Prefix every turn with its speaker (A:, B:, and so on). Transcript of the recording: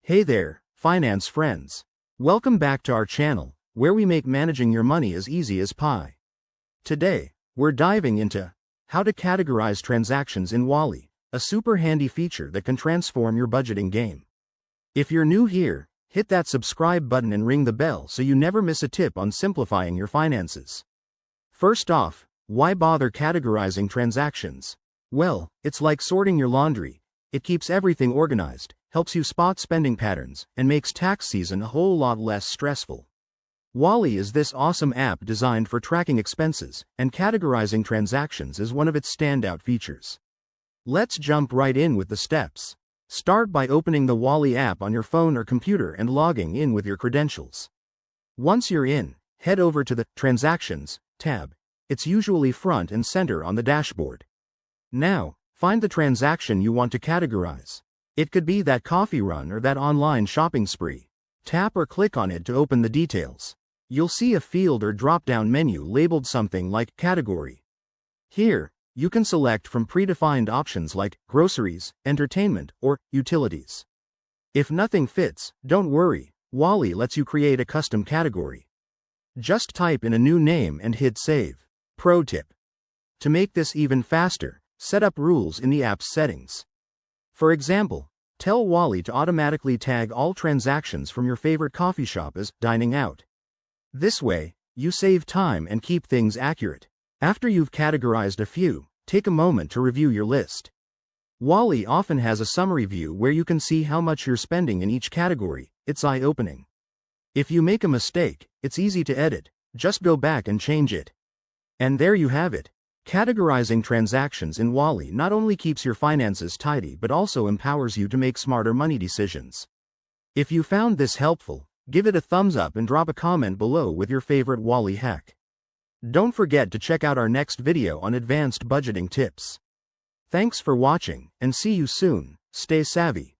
A: Hey there, finance friends. Welcome back to our channel, where we make managing your money as easy as pie. Today, we're diving into how to categorize transactions in Wally, a super handy feature that can transform your budgeting game. If you're new here, hit that subscribe button and ring the bell so you never miss a tip on simplifying your finances. First off, why bother categorizing transactions? Well, it's like sorting your laundry. It keeps everything organized, helps you spot spending patterns, and makes tax season a whole lot less stressful. Wally is this awesome app designed for tracking expenses, and categorizing transactions is one of its standout features. Let's jump right in with the steps. Start by opening the Wally app on your phone or computer and logging in with your credentials. Once you're in, head over to the Transactions tab. It's usually front and center on the dashboard. Now, find the transaction you want to categorize. It could be that coffee run or that online shopping spree. Tap or click on it to open the details. You'll see a field or drop-down menu labeled something like Category. Here, you can select from predefined options like groceries, entertainment, or utilities. If nothing fits, don't worry, Wally lets you create a custom category. Just type in a new name and hit Save. Pro tip: to make this even faster, set up rules in the app's settings. For example, tell Wally to automatically tag all transactions from your favorite coffee shop as dining out. This way, you save time and keep things accurate. After you've categorized a few, take a moment to review your list. Wally often has a summary view where you can see how much you're spending in each category. It's eye-opening. If you make a mistake, it's easy to edit. Just go back and change it. And there you have it. Categorizing transactions in Wally not only keeps your finances tidy but also empowers you to make smarter money decisions. If you found this helpful, give it a thumbs up and drop a comment below with your favorite Wally hack. Don't forget to check out our next video on advanced budgeting tips. Thanks for watching, and see you soon. Stay savvy.